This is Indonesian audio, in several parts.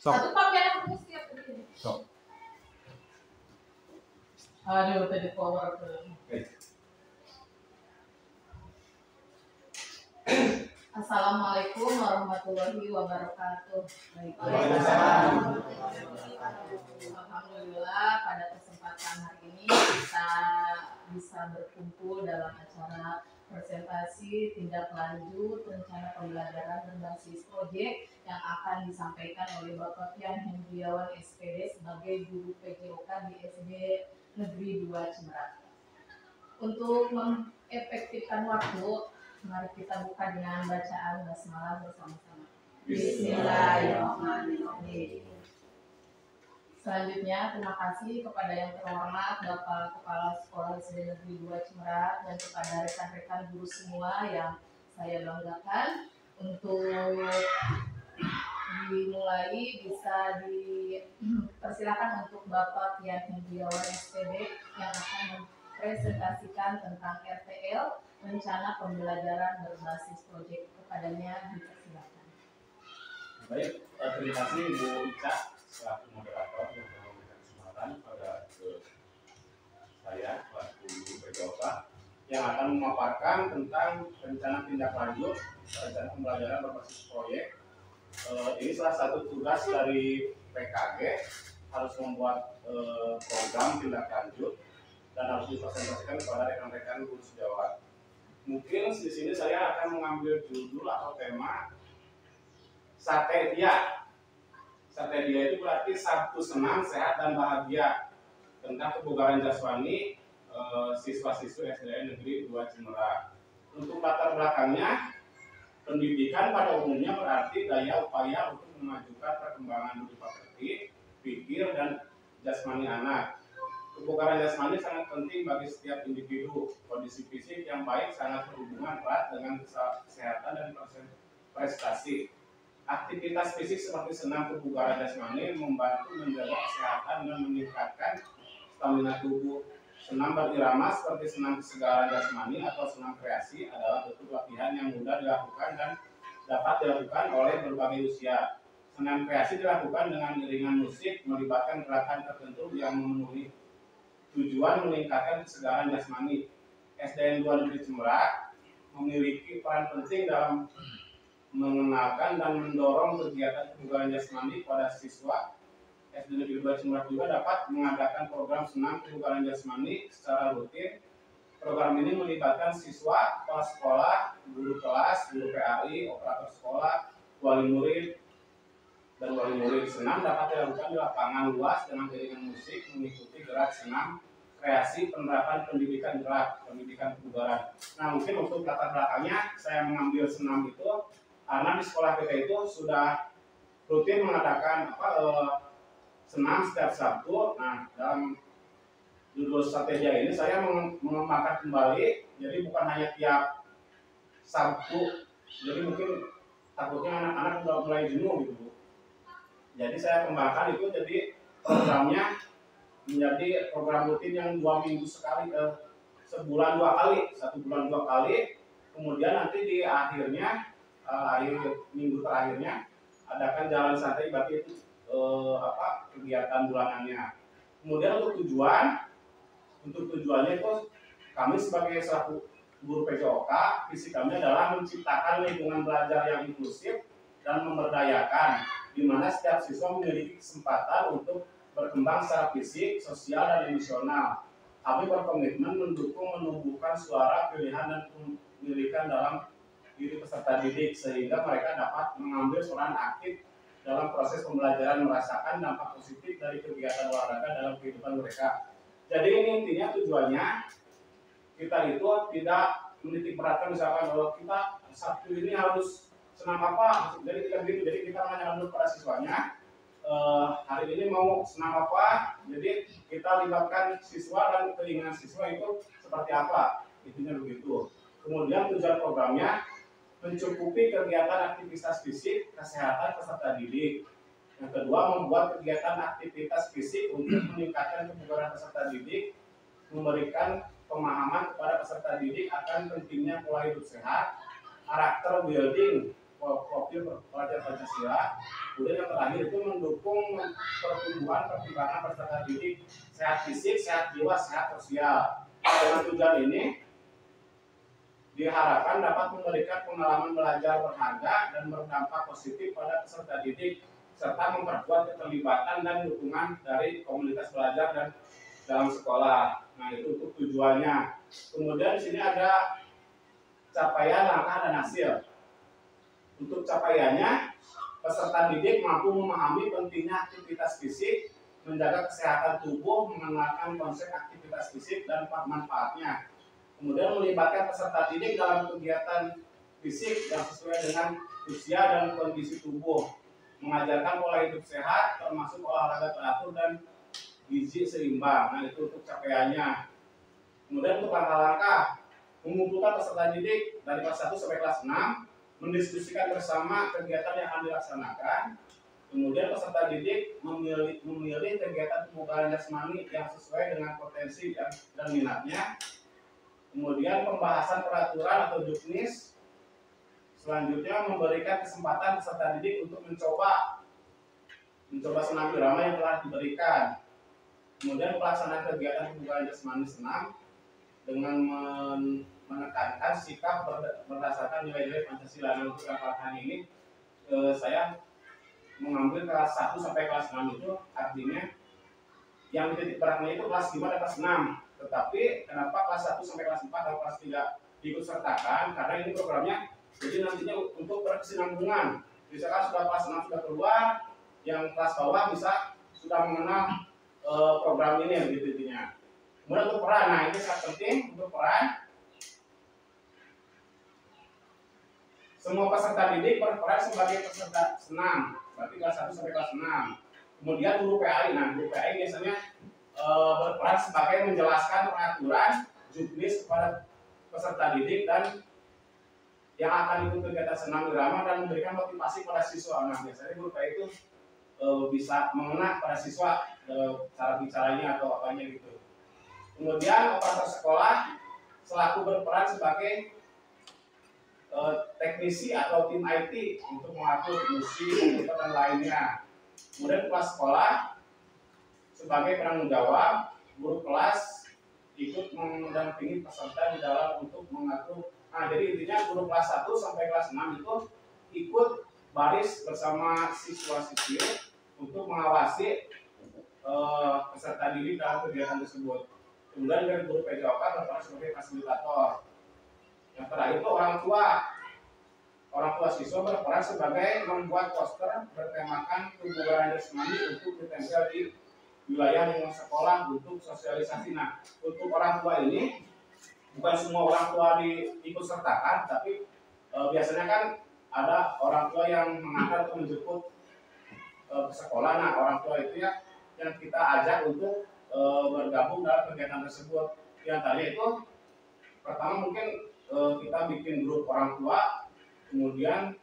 Sok. Satu pak yang aku siap begini. Sok. Aduh, tadi power tuh. Assalamualaikum warahmatullahi wabarakatuh. Alhamdulillah pada kesempatan hari ini kita bisa berkumpul dalam acara presentasi tindak lanjut rencana pembelajaran berbasis proyek yang akan disampaikan oleh Bapak Pian Hendriawan SPD sebagai guru PJOK di SD Negeri 2 Cimerak. Untuk mengefektifkan waktu, mari kita buka dengan bacaan basmalah bersama-sama. Bismillahirrahmanirrahim. Selanjutnya, terima kasih kepada yang terhormat Bapak Kepala Sekolah SD Negeri 2 Cimerak dan kepada rekan-rekan guru semua yang saya banggakan. Untuk dimulai bisa dipersilakan untuk Bapak Pian Hendriawan SPD yang akan mempresentasikan tentang RPL, rencana pembelajaran berbasis proyek. Kepadanya dipersilakan. Baik, terima kasih Bu Ica selaku moderator yang memberikan kesempatan pada saya selaku guru PJOK yang akan memaparkan tentang rencana tindak lanjut rencana pembelajaran berbasis proyek. Ini salah satu tugas dari PKG, harus membuat program tindak lanjut dan harus dipresentasikan kepada rekan-rekan guru sejawat. Mungkin di sini saya akan mengambil judul atau tema Sate Dia. Sate Dia itu berarti Sabtu senang, sehat dan bahagia, tentang kebugaran jasmani siswa-siswi SDN Negeri 2 Cimerak. Untuk latar belakangnya, pendidikan pada umumnya berarti daya upaya untuk memajukan perkembangan budi pekerti, pikir, dan jasmani anak. Kebugaran jasmani sangat penting bagi setiap individu. Kondisi fisik yang baik sangat berhubungan erat dengan kesehatan dan prestasi. Aktivitas fisik seperti senam kebugaran jasmani membantu menjaga kesehatan dan meningkatkan stamina tubuh. Senam berirama seperti senam kesegaran jasmani atau senam kreasi adalah bentuk latihan yang mudah dilakukan dan dapat dilakukan oleh berbagai usia. Senam kreasi dilakukan dengan iringan musik melibatkan gerakan tertentu yang memenuhi tujuan meningkatkan kesegaran jasmani. SDN 2 Negeri Cimerak memiliki peran penting dalam mengenalkan dan mendorong kegiatan kebugaran jasmani pada siswa. SD Negeri 2 Cimerak juga dapat mengadakan program senam kebugaran jasmani secara rutin. Program ini melibatkan siswa, kepala sekolah, guru kelas, guru PAI, operator sekolah, wali murid, dan wali murid. Senam dapat dilakukan di lapangan luas dengan iringan musik mengikuti gerak senam kreasi penerapan pendidikan gerak, pendidikan kebugaran. Nah, mungkin untuk latar belakangnya saya mengambil senam itu karena di sekolah kita itu sudah rutin mengadakan senam setiap Sabtu. Nah, dalam judul strategi ini saya mengembangkan kembali, jadi bukan hanya tiap Sabtu. Jadi mungkin takutnya anak-anak udah mulai jenuh gitu. Jadi saya kembangkan itu jadi programnya menjadi program rutin yang 2 minggu sekali, sebulan 2 kali, 1 bulan 2 kali. Kemudian nanti di akhirnya akhir minggu terakhirnya adakan jalan santai, berarti itu kegiatan bulanannya. Kemudian untuk tujuannya itu kami sebagai selaku guru PJOK, visi kami adalah menciptakan lingkungan belajar yang inklusif dan memberdayakan, di mana setiap siswa memiliki kesempatan untuk berkembang secara fisik, sosial, dan emosional. Kami berkomitmen mendukung menumbuhkan suara, pilihan, dan pemilikan dalam diri peserta didik sehingga mereka dapat mengambil peran aktif dalam proses pembelajaran, merasakan dampak positif dari kegiatan olahraga dalam kehidupan mereka. Jadi ini intinya tujuannya kita itu tidak menitik beratkan misalkan kalau kita Sabtu ini harus senam apa, jadi tidak begitu. Jadi kita menanyakan dulu pada siswanya hari ini mau senam apa, jadi kita libatkan siswa dan keinginan siswa itu seperti apa, intinya begitu. Kemudian tujuan programnya mencukupi kegiatan aktivitas fisik, kesehatan peserta didik. Yang kedua, membuat kegiatan aktivitas fisik untuk meningkatkan kebugaran peserta didik, memberikan pemahaman kepada peserta didik akan pentingnya pola hidup sehat, karakter building, profil pelajar Pancasila. Kemudian yang terakhir itu mendukung pertumbuhan perkembangan peserta didik sehat fisik, sehat jiwa, sehat sosial. Dengan tujuan ini diharapkan dapat memberikan pengalaman belajar berharga dan berdampak positif pada peserta didik serta memperkuat keterlibatan dan dukungan dari komunitas belajar dan dalam sekolah. Nah, itu untuk tujuannya. Kemudian di sini ada capaian, langkah, dan hasil. Untuk capaiannya, peserta didik mampu memahami pentingnya aktivitas fisik, menjaga kesehatan tubuh, mengenalkan konsep aktivitas fisik dan manfaatnya. Kemudian melibatkan peserta didik dalam kegiatan fisik yang sesuai dengan usia dan kondisi tubuh, mengajarkan pola hidup sehat termasuk olahraga teratur dan gizi seimbang. Nah, itu untuk capaiannya. Kemudian untuk langkah-langkah, mengumpulkan peserta didik dari kelas 1 sampai kelas 6, mendiskusikan bersama kegiatan yang akan dilaksanakan. Kemudian peserta didik memilih kegiatan pembukaan jasmani yang sesuai dengan potensi dan minatnya. Kemudian pembahasan peraturan atau juknis. Selanjutnya memberikan kesempatan peserta didik untuk mencoba senam irama yang telah diberikan. Kemudian pelaksanaan kegiatan pembukaan jasmani senam dengan menekankan sikap berdasarkan nilai-nilai Pancasila. Nah, untuk yang ini saya mengambil kelas 1 sampai kelas 6 itu artinya yang titik beratnya itu kelas 5 dan kelas 6. Tetapi kenapa kelas 1 sampai kelas 4 atau kelas 3 diikut sertakan? Karena ini programnya jadi nantinya untuk berkesinambungan. Misalkan sudah kelas 6 sudah keluar, yang kelas bawah bisa sudah mengenal program ini gitu intinya. Kemudian untuk peran, nah ini sangat penting untuk peran. Semua peserta didik berperan sebagai peserta senam, berarti kelas 1 sampai kelas 6. Kemudian guru PAI, nah guru PAI biasanya berperan sebagai menjelaskan peraturan juknis kepada peserta didik dan yang akan ikut kegiatan senam irama dan memberikan motivasi pada siswa. Nah, biasanya guru PAI itu bisa mengena pada siswa cara bicaranya atau apanya gitu. Kemudian operator sekolah selaku berperan sebagai teknisi atau tim IT untuk mengatur musik, komputer dan lainnya. Kemudian kepala sekolah sebagai penanggung jawab, guru kelas ikut mendampingi peserta di dalam untuk mengatur. Nah, jadi intinya guru kelas 1 sampai kelas 6 itu ikut baris bersama siswa-siswi untuk mengawasi peserta didik dalam kegiatan tersebut. Kemudian dari guru PJOK berperan sebagai fasilitator. Yang terakhir itu orang tua siswa berperan sebagai membuat poster bertemakan kebugaran jasmani untuk ditempel di wilayah lingkungan sekolah untuk sosialisasi. Nah, untuk orang tua ini bukan semua orang tua diikut sertakan, tapi biasanya kan ada orang tua yang mengantar atau menjemput ke sekolah. Nah, orang tua itu ya yang kita ajak untuk bergabung dalam kegiatan tersebut. Yang tadi itu pertama mungkin kita bikin grup orang tua, kemudian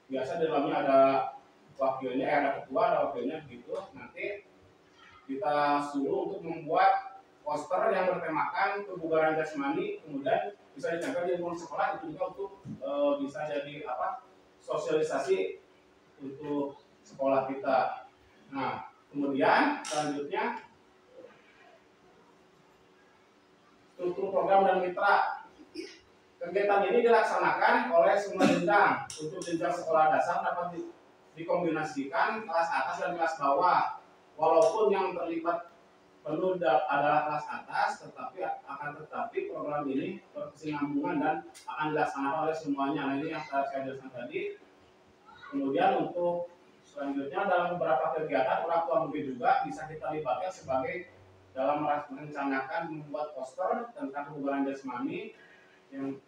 biasa di dalamnya ada wakilnya, ada ketua, ada wakilnya gitu. Nanti kita suruh untuk membuat poster yang bertemakan kebugaran jasmani, kemudian bisa ditempel di lingkungan sekolah. Itu juga untuk bisa jadi sosialisasi untuk sekolah kita. Nah, kemudian selanjutnya struktur program dan mitra. Kegiatan ini dilaksanakan oleh semua jenjang. Untuk jenjang sekolah dasar dapat dikombinasikan kelas atas dan kelas bawah. Walaupun yang terlibat penuh adalah kelas atas, tetapi program ini berkesinambungan dan akan dilaksanakan oleh semuanya. Nah, ini yang saya jelaskan tadi. Kemudian untuk selanjutnya dalam beberapa kegiatan orang tua murid juga bisa kita libatkan sebagai dalam merencanakan membuat poster tentang kebugaran jasmani yang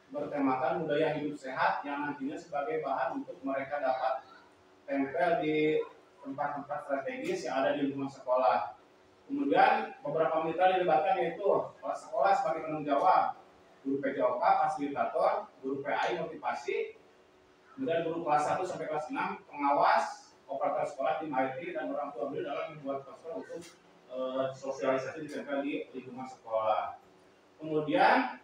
bertemakan budaya hidup sehat yang nantinya sebagai bahan untuk mereka dapat tempel di tempat-tempat strategis yang ada di lingkungan sekolah. Kemudian beberapa mitra dilibatkan yaitu kepala sekolah sebagai penanggung jawab, guru PJOK fasilitator, guru PAI motivasi, kemudian guru kelas 1 sampai kelas 6 pengawas, operator sekolah, tim IT dan orang tua murid dalam membuat poster untuk sosialisasi ditempel di lingkungan sekolah. Kemudian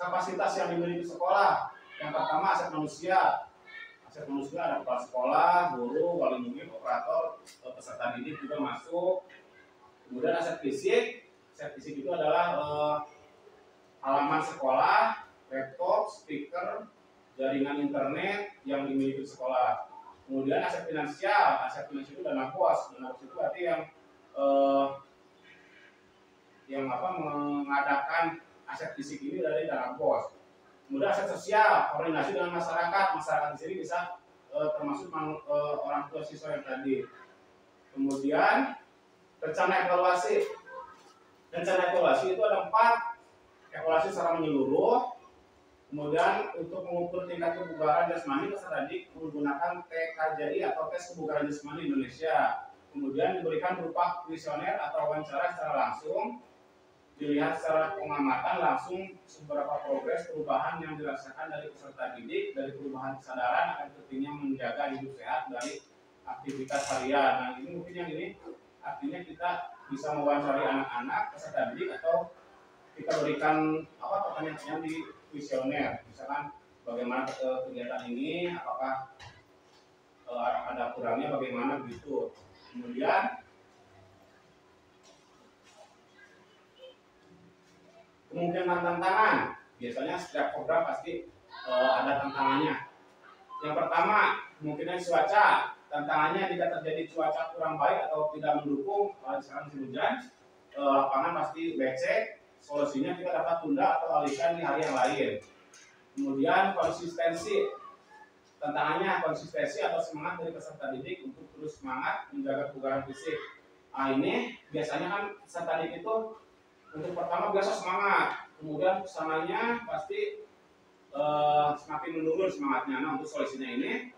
kapasitas yang dimiliki sekolah. Yang pertama aset manusia. Aset manusia ada kepala sekolah, guru, wali murid, peserta didik juga masuk. Kemudian aset fisik itu adalah halaman sekolah, laptop, speaker, jaringan internet yang dimiliki sekolah. Kemudian aset finansial itu dana pos itu berarti yang mengadakan aset fisik ini dari dana pos. Kemudian aset sosial, koordinasi dengan masyarakat di sini bisa termasuk orang tua siswa yang tadi. Kemudian rencana evaluasi itu ada 4, evaluasi secara menyeluruh. Kemudian untuk mengukur tingkat kebugaran jasmani peserta didik menggunakan TKJI atau tes kebugaran jasmani Indonesia. Kemudian diberikan berupa kuesioner atau wawancara secara langsung, dilihat secara pengamatan langsung seberapa progres perubahan yang dirasakan dari peserta didik, dari perubahan kesadaran akan pentingnya menjaga hidup sehat dari aktivitas harian. Nah ini mungkin yang ini artinya kita bisa mewawancari anak-anak peserta didik atau kita berikan pertanyaan di kuesioner, misalkan bagaimana kegiatan ini, apakah ada kurangnya, bagaimana begitu. Kemudian kemungkinan tantangan, biasanya setiap program pasti ada tantangannya. Yang pertama, kemungkinan cuaca. Tantangannya jika terjadi cuaca kurang baik atau tidak mendukung, misalkan hujan, lapangan pasti becek. Solusinya kita dapat tunda atau alihkan di hari yang lain. Kemudian konsistensi. Tantangannya konsistensi atau semangat dari peserta didik untuk terus semangat menjaga kebugaran fisik. Nah ini biasanya kan peserta didik itu untuk pertama biasa semangat, kemudian kesananya pasti semakin menurun semangatnya. Nah untuk solusinya ini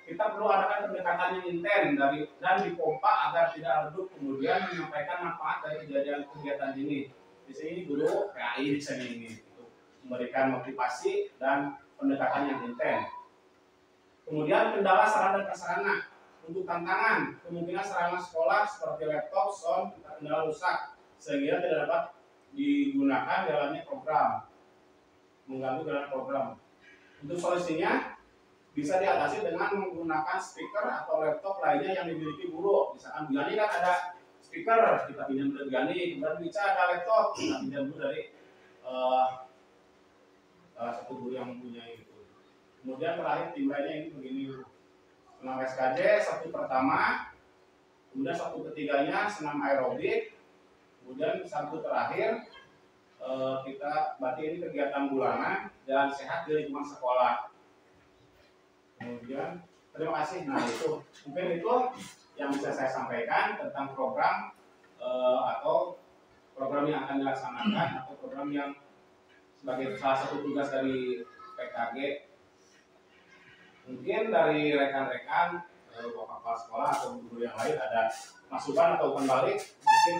kita perlu adakan pendekatan yang intens dan dipompa agar tidak redup, kemudian menyampaikan manfaat dari kejadian kegiatan ini. Di sini guru PAI di sini ini memberikan motivasi dan pendekatan yang intens. Kemudian kendala sarana dan prasarana. Untuk tantangan, kemungkinan sarana sekolah seperti laptop, sound, kendala rusak sehingga tidak dapat digunakan dalamnya program, mengganggu dalam program. Untuk solusinya bisa diatasi dengan menggunakan speaker atau laptop lainnya yang dimiliki guru. Misalkan Gani kan ada speaker, kita pinjam dari Gani, kemudian bisa ada laptop, kita pinjam dulu dari salah satu guru yang mempunyai itu. Kemudian terakhir tim lainnya ini begini, senam SKJ satu pertama, kemudian satu ketiganya senam aerobik, kemudian satu terakhir kita berarti ini kegiatan bulanan dan sehat di lingkungan sekolah. Kemudian terima kasih. Nah itu mungkin itu yang bisa saya sampaikan tentang program atau program yang akan dilaksanakan atau program yang sebagai salah satu tugas dari PKG. Mungkin dari rekan-rekan bapak kepala sekolah atau guru yang lain ada masukan atau umpan balik mungkin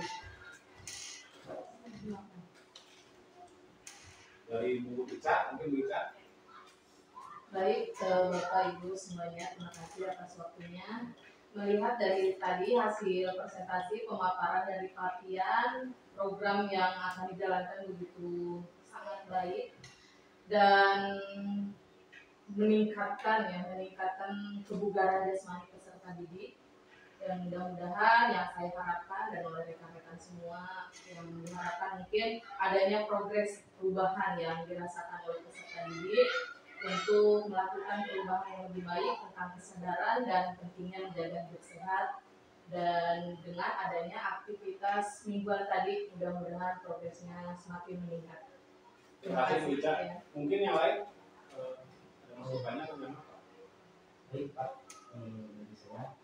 dari Bu Ica, mungkin Bu Ica. Baik, Bapak Ibu semuanya, terima kasih atas waktunya. Melihat dari tadi hasil presentasi pemaparan dari pelatihan program yang akan dijalankan begitu sangat baik dan meningkatkan kebugaran jasmani peserta didik. Dan mudah-mudahan yang saya harapkan dan oleh rekan-rekan semua yang mengharapkan mungkin adanya progres perubahan yang dirasakan oleh peserta didik untuk melakukan perubahan yang lebih baik tentang kesadaran dan pentingnya menjaga hidup sehat, dan dengan adanya aktivitas mingguan tadi mudah-mudahan progresnya semakin meningkat. Terima kasih Bu Ica. Mungkin yang lain ada masukannya atau gimana Pak? Baik Pak, dari saya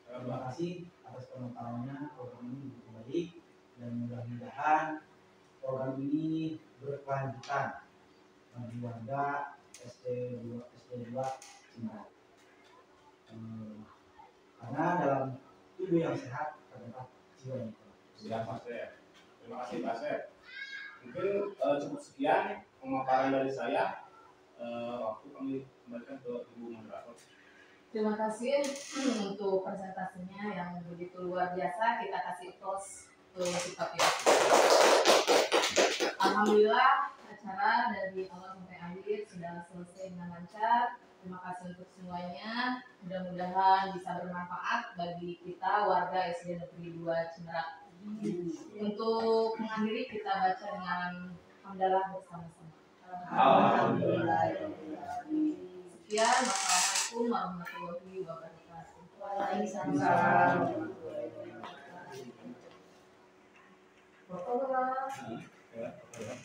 terima kasih atas pengetahuannya. Program ini begitu baik dan mudah-mudahan program ini berkelanjutan bagi warga SD2 Cimahi. Karena dalam tubuh yang sehat terdapat jiwa yang kuat. Siap Pak Sep. Terima kasih Pak Sep. Mungkin cukup sekian pemaparan dari saya. Waktu kami kembalikan ke Ibu Moderator. Terima kasih untuk presentasinya yang begitu luar biasa. Kita kasih tos sikapnya. Alhamdulillah acara dari awal sampai akhir sudah selesai dengan lancar. Terima kasih untuk semuanya. Mudah-mudahan bisa bermanfaat bagi kita warga SD Negeri 2 Cimerak. Untuk mengakhiri kita baca dengan hamdalah bersama-sama. Alhamdulillah. Sekian, wassalamualaikum warahmatullahi wabarakatuh. Waalaikumsalam. Foto lah.